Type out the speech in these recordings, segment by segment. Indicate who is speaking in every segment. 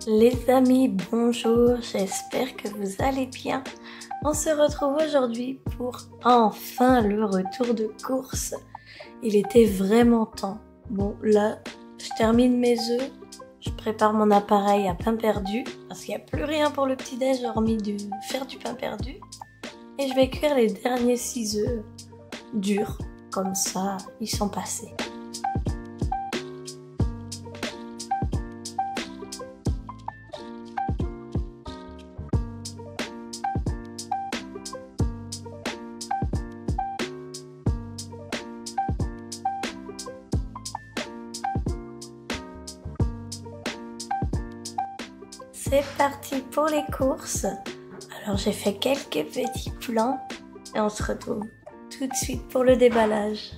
Speaker 1: Les amis, bonjour, j'espère que vous allez bien. On se retrouve aujourd'hui pour enfin le retour de course. Il était vraiment temps. Bon, là, je termine mes œufs, je prépare mon appareil à pain perdu, parce qu'il n'y a plus rien pour le petit-déj hormis de faire du pain perdu. Et je vais cuire les derniers 6 œufs durs, comme ça, ils sont passés. C'est parti pour les courses. Alors j'ai fait quelques petits plans et on se retrouve tout de suite pour le déballage.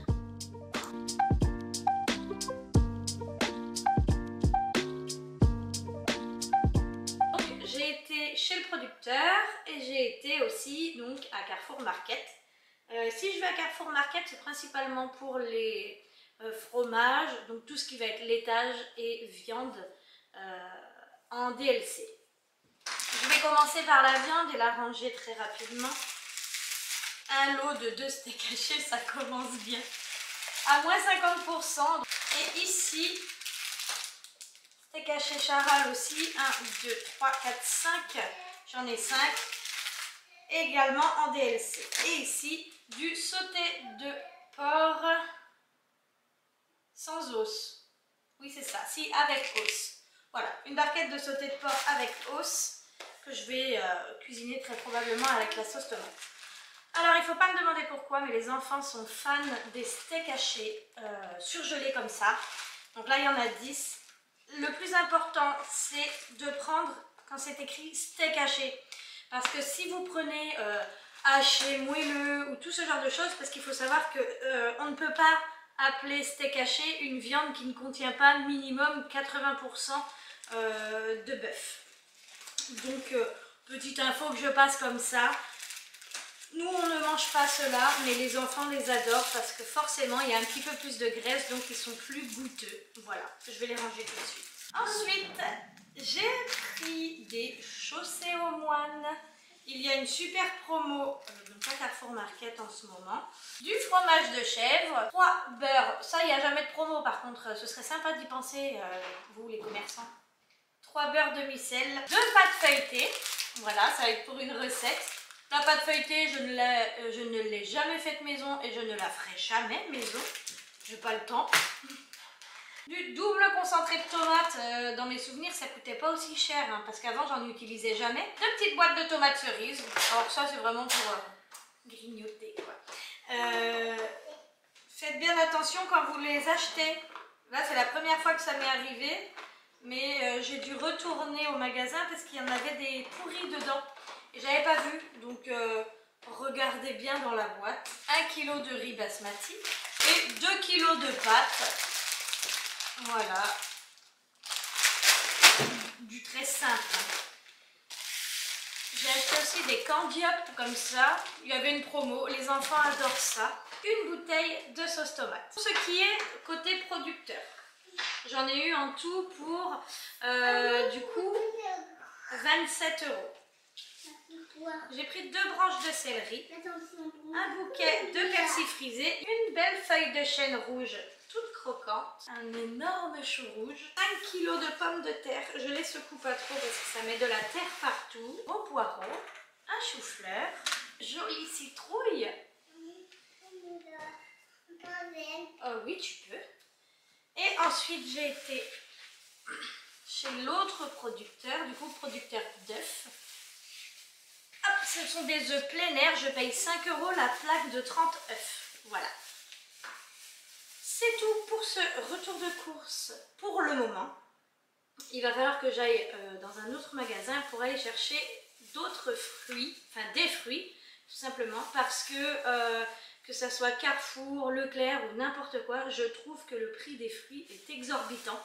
Speaker 1: Donc j'ai été chez le producteur et j'ai été aussi donc à Carrefour Market. Si je vais à Carrefour Market, c'est principalement pour les fromages, donc tout ce qui va être laitage et viande en DLC. Je vais commencer par la viande et la ranger très rapidement. Un lot de 2 steaks hachés, ça commence bien. À moins 50%. Et ici, steak haché charal aussi. 1, 2, 3, 4, 5. J'en ai 5. Également en DLC. Et ici, du sauté de porc sans os. Oui, c'est ça. Si, avec os. Voilà, une barquette de sauté de porc avec os que je vais cuisiner très probablement avec la sauce tomate. Alors, il ne faut pas me demander pourquoi, mais les enfants sont fans des steaks hachés surgelés comme ça. Donc là, il y en a 10. Le plus important, c'est de prendre, quand c'est écrit steak haché, parce que si vous prenez haché, moelleux ou tout ce genre de choses, parce qu'il faut savoir qu'on ne peut pas appeler steak haché une viande qui ne contient pas minimum 80% de bœuf. Donc, petite info que je passe comme ça. Nous, on ne mange pas cela, mais les enfants les adorent parce que forcément, il y a un petit peu plus de graisse, donc ils sont plus goûteux. Voilà, je vais les ranger tout de suite. Ensuite, j'ai pris des chaussées aux moines. Il y a une super promo donc à Carrefour Market en ce moment. Du fromage de chèvre, 3 beurres. Ça, il n'y a jamais de promo par contre. Ce serait sympa d'y penser, vous les commerçants. 3 beurres demi-sel, 2 pâtes feuilletées. Voilà, ça va être pour une recette. La pâte feuilletée, je ne l'ai jamais faite maison et je ne la ferai jamais maison. Je n'ai pas le temps. Du double concentré de tomates, dans mes souvenirs, ça coûtait pas aussi cher, hein, parce qu'avant, j'en utilisais jamais. 2 petites boîtes de tomates cerises. Alors ça, c'est vraiment pour grignoter, quoi. Faites bien attention quand vous les achetez. Là, c'est la première fois que ça m'est arrivé, mais j'ai dû retourner au magasin parce qu'il y en avait des pourris dedans. Et j'avais pas vu, donc regardez bien dans la boîte. 1 kg de riz basmati et 2 kg de pâtes. Voilà. Du très simple. J'ai acheté aussi des candy up comme ça. Il y avait une promo, les enfants adorent ça. Une bouteille de sauce tomate. Ce qui est côté producteur. J'en ai eu en tout pour du coup 27 €. J'ai pris 2 branches de céleri, un bouquet de persil frisé, une belle feuille de chêne rouge toute croquante, un énorme chou rouge, 5 kg de pommes de terre, je les secoue pas trop parce que ça met de la terre partout, au poireau, un chou-fleur, jolie citrouille. Oh oui, tu peux. Et ensuite j'ai été chez l'autre producteur, du coup producteur d'œufs. Hop, ce sont des œufs plein air, je paye 5 € la plaque de 30 œufs. Voilà. C'est tout pour ce retour de course pour le moment. Il va falloir que j'aille dans un autre magasin pour aller chercher d'autres fruits, enfin des fruits, tout simplement, parce que ça soit Carrefour, Leclerc ou n'importe quoi, je trouve que le prix des fruits est exorbitant.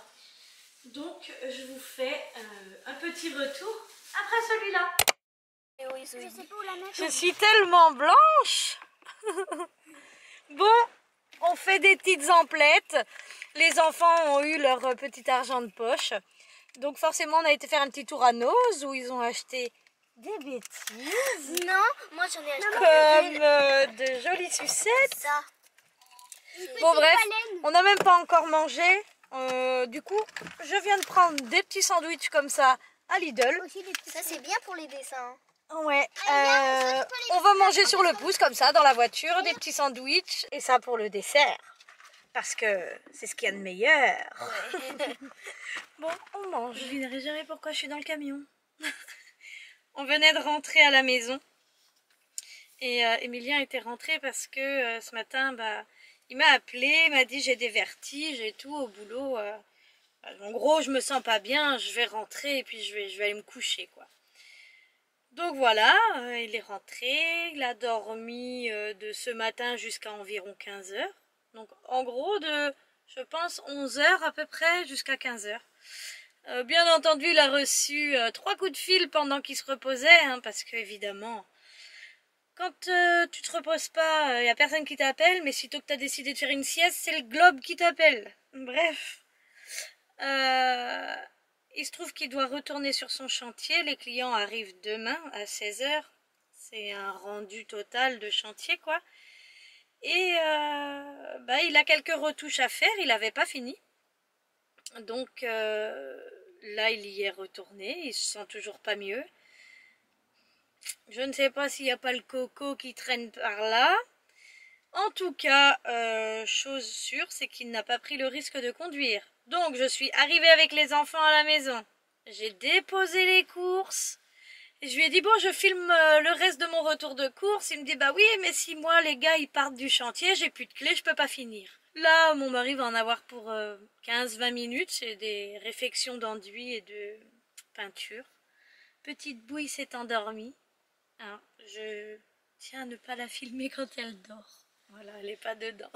Speaker 1: Donc je vous fais un petit retour après celui-là. Je suis tellement blanche. Bon, on fait des petites emplettes. Les enfants ont eu leur petit argent de poche. Donc forcément, on a été faire un petit tour à Noz où ils ont acheté des bêtises.
Speaker 2: Non, moi j'en ai acheté
Speaker 1: Comme de jolies sucettes.
Speaker 2: ça.
Speaker 1: Bon bref, on n'a même pas encore mangé. Du coup, je viens de prendre des petits sandwichs comme ça à Lidl.
Speaker 2: Ça c'est bien pour les dessins.
Speaker 1: Ouais, on va manger sur le pouce comme ça dans la voiture, des petits sandwichs et ça pour le dessert. Parce que c'est ce qu'il y a de meilleur. Ouais. Bon, on mange. Je ne devinerai jamais pourquoi je suis dans le camion. On venait de rentrer à la maison. Et Emilien était rentré parce que ce matin, il m'a appelé, il m'a dit j'ai des vertiges et tout au boulot. En gros, je me sens pas bien, je vais rentrer et puis je vais aller me coucher, quoi. Donc voilà, il est rentré, il a dormi de ce matin jusqu'à environ 15 h. Donc en gros de, je pense, 11 h à peu près jusqu'à 15 h. Bien entendu, il a reçu 3 coups de fil pendant qu'il se reposait, hein, parce que évidemment, quand tu te reposes pas, il n'y a personne qui t'appelle, mais sitôt que tu as décidé de faire une sieste, c'est le globe qui t'appelle. Bref. Il se trouve qu'il doit retourner sur son chantier. Les clients arrivent demain à 16 h. C'est un rendu total de chantier, quoi. Et il a quelques retouches à faire, il n'avait pas fini. Donc là, il y est retourné, il se sent toujours pas mieux. Je ne sais pas s'il n'y a pas le coco qui traîne par là. En tout cas, chose sûre, c'est qu'il n'a pas pris le risque de conduire. Donc, je suis arrivée avec les enfants à la maison. J'ai déposé les courses. Et je lui ai dit, bon, je filme le reste de mon retour de course. Il me dit, bah oui, mais si moi, les gars, ils partent du chantier, j'ai plus de clés, je peux pas finir. Là, mon mari va en avoir pour 15-20 minutes. C'est des réfections d'enduit et de peinture. Petite Bouille s'est endormie. Alors, je tiens à ne pas la filmer quand elle dort. Voilà, elle n'est pas dedans.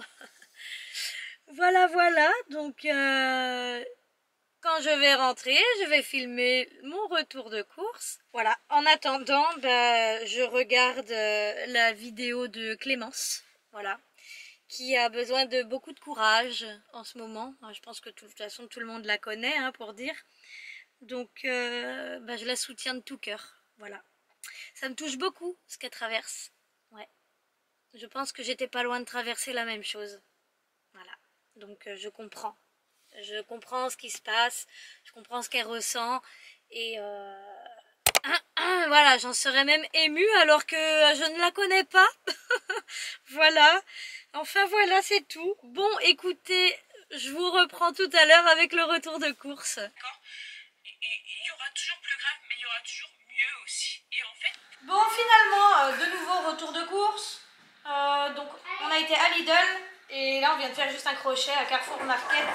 Speaker 1: Voilà, voilà. Donc, quand je vais rentrer, je vais filmer mon retour de course. Voilà. En attendant, je regarde la vidéo de Clémence. Voilà. Qui a besoin de beaucoup de courage en ce moment. Je pense que de toute façon, tout le monde la connaît, hein, pour dire. Donc, je la soutiens de tout cœur. Voilà. Ça me touche beaucoup, ce qu'elle traverse. Ouais. Je pense que j'étais pas loin de traverser la même chose. Voilà. Donc, je comprends. Je comprends ce qui se passe. Je comprends ce qu'elle ressent. Et voilà, j'en serais même émue alors que je ne la connais pas. Voilà. Enfin, voilà, c'est tout. Bon, écoutez, je vous reprends tout à l'heure avec le retour de course.
Speaker 3: D'accord. Il y aura toujours plus grave, mais il y aura toujours mieux aussi. Et en fait...
Speaker 1: Bon, finalement, de nouveau retour de course. Donc, on a été à Lidl. Et là, on vient de faire juste un crochet à Carrefour Market.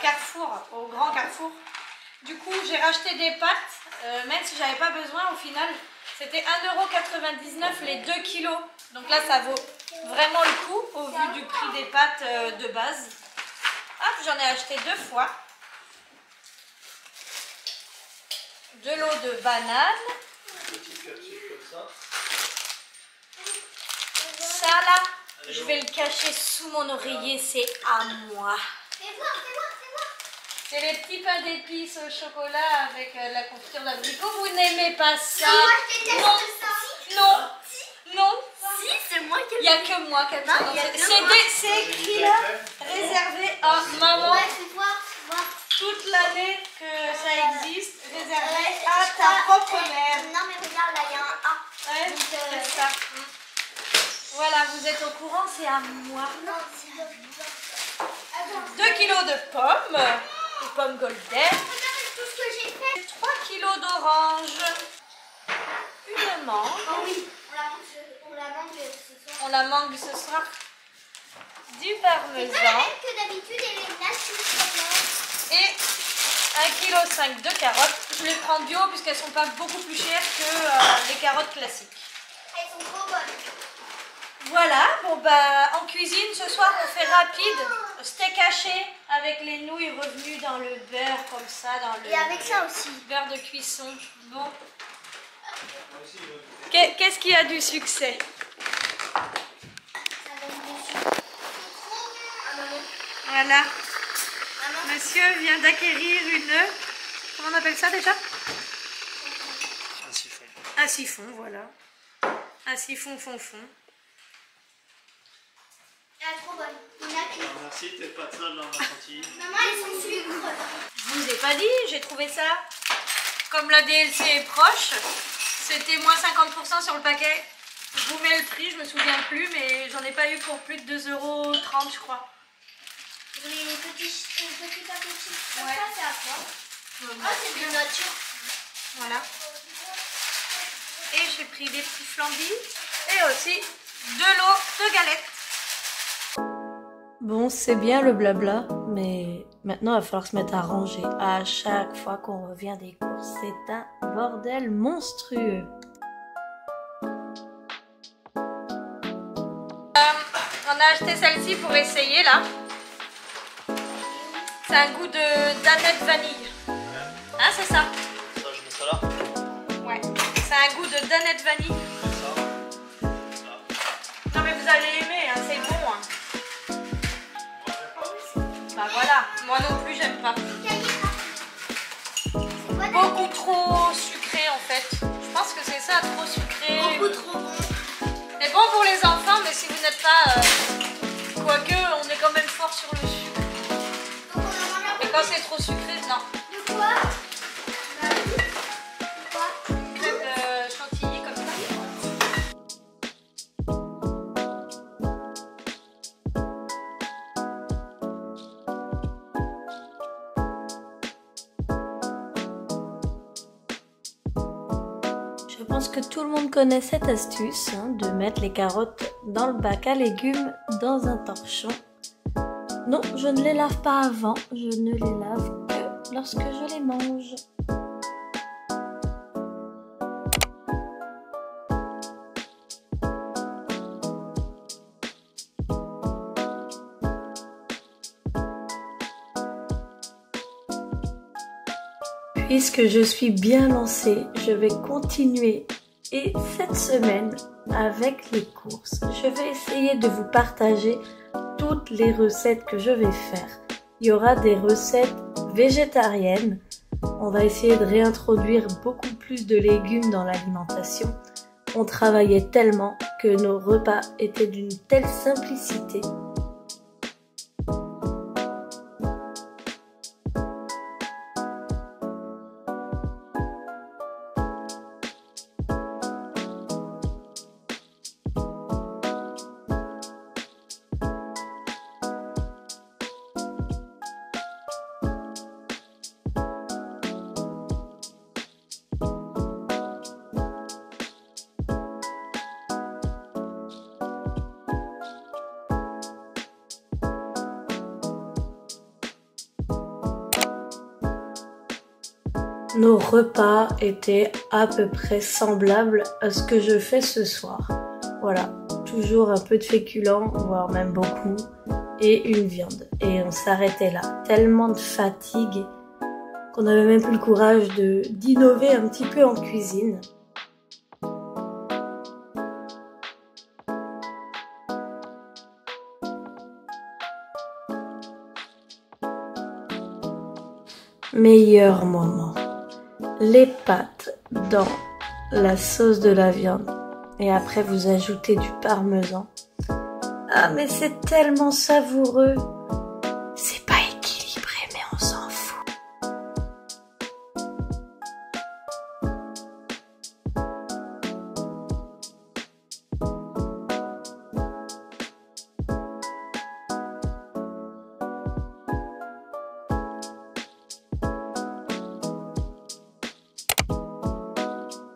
Speaker 1: Carrefour, au grand Carrefour. Du coup, j'ai racheté des pâtes. Même si j'avais pas besoin, au final, c'était 1,99 € les 2 kilos. Donc là, ça vaut vraiment le coup au vu du prix des pâtes de base. Hop, j'en ai acheté 2 fois. De l'eau de banane. Ça là, je vais le cacher sous mon oreiller, c'est à moi. C'est les petits pains d'épices au chocolat avec la confiture d'abricot. Vous n'aimez pas ça? Non, non, non.
Speaker 2: Si, c'est moi qui ai...
Speaker 1: Il n'y a que moi qui aime ça. C'est écrit là, réservé à maman.
Speaker 2: Ouais, fais voir.
Speaker 1: Toute l'année que ça existe, réservé à ta propre mère.
Speaker 2: Non, mais regarde, là, il y a un A.
Speaker 1: Ouais, c'est ça. Voilà, vous êtes au courant, c'est à moi.
Speaker 2: Non, c'est à moi.
Speaker 1: 2 kilos de pommes, des pommes golden.
Speaker 2: Regarde tout ce que j'ai fait.
Speaker 1: 3 kilos d'orange. Une mangue.
Speaker 2: Oh oui, on la mange ce soir.
Speaker 1: On la mangue ce soir. Du
Speaker 2: C'est pas la
Speaker 1: parmesan.
Speaker 2: même que d'habitude, et les glaces,
Speaker 1: Et 1,5 kg de carottes. Je les prends bio puisqu'elles sont pas beaucoup plus chères que les carottes classiques.
Speaker 2: elles sont trop bonnes.
Speaker 1: Voilà, bon en cuisine ce soir on fait rapide. Steak haché avec les nouilles revenues dans le beurre comme ça, dans le
Speaker 2: Et avec ça aussi.
Speaker 1: beurre de cuisson. Bon. Qu'est-ce qui a du succès?
Speaker 2: Ça donne des sucres. Ah, maman.
Speaker 1: Voilà.
Speaker 2: Maman.
Speaker 1: Monsieur vient d'acquérir une Comment on appelle ça déjà?
Speaker 4: Un siphon.
Speaker 1: Un siphon, voilà. Un siphon fond.
Speaker 2: Elle est trop bonne. On a plus.
Speaker 4: Merci, t'es pas seule dans la chantilly.
Speaker 2: Maman, elles sont sucre.
Speaker 1: Je vous ai pas dit, j'ai trouvé ça. Comme la DLC est proche, c'était moins 50% sur le paquet. Je vous mets le prix, je me souviens plus, mais j'en ai pas eu pour plus de 2,30 € je crois.
Speaker 2: Les petits paquets comme
Speaker 1: Ouais.
Speaker 2: ça, c'est à quoi? Ah, c'est de nature.
Speaker 1: Voilà. Et j'ai pris des petits flambis et aussi de l'eau de galette. Bon, c'est bien le blabla, mais maintenant il va falloir se mettre à ranger. À chaque fois qu'on revient des courses, c'est un bordel monstrueux. On a acheté celle-ci pour essayer là. C'est un goût de danette vanille. Hein, c'est ça?
Speaker 4: Ça, je mets ça là.
Speaker 1: Ouais. C'est un goût de danette vanille.
Speaker 4: Ça.
Speaker 1: Non mais vous allez aimer, hein, c'est bon. Hein. Bah voilà, moi non plus j'aime pas. Beaucoup trop sucré en fait. Je pense que c'est ça, trop sucré.
Speaker 2: Beaucoup trop bon.
Speaker 1: C'est bon pour les enfants, mais si vous n'êtes pas... Quoique, on est quand même fort sur le sucre.
Speaker 2: Donc on en mange un
Speaker 1: Et
Speaker 2: peu.
Speaker 1: quand c'est trop sucré, non.
Speaker 2: De quoi? De quoi?
Speaker 1: Crème chantilly comme ça. Je pense que tout le monde connaît cette astuce, hein, de mettre les carottes dans le bac à légumes dans un torchon. Non, je ne les lave pas avant, je ne les lave que lorsque je les mange. Puisque je suis bien lancée, je vais continuer et cette semaine avec les courses. Je vais essayer de vous partager toutes les recettes que je vais faire. Il y aura des recettes végétariennes. On va essayer de réintroduire beaucoup plus de légumes dans l'alimentation. On travaillait tellement que nos repas étaient d'une telle simplicité. Nos repas étaient à peu près semblables à ce que je fais ce soir. Voilà, toujours un peu de féculents, voire même beaucoup, et une viande. Et on s'arrêtait là. Tellement de fatigue qu'on n'avait même plus le courage d'innover un petit peu en cuisine. Meilleur moment. Les pâtes dans la sauce de la viande et après vous ajoutez du parmesan. Ah mais c'est tellement savoureux. C'est pas équilibré mais on s'en fout.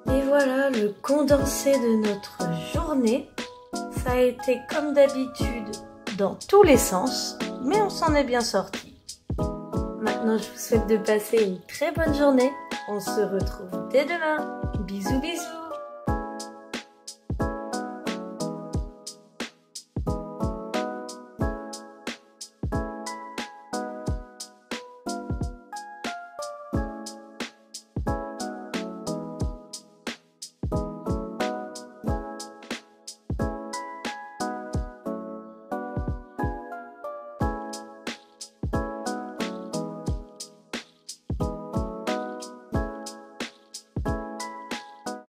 Speaker 1: Et voilà le condensé de notre journée. Ça a été comme d'habitude dans tous les sens, mais on s'en est bien sorti. Maintenant, je vous souhaite de passer une très bonne journée. On se retrouve dès demain. Bisous bisous.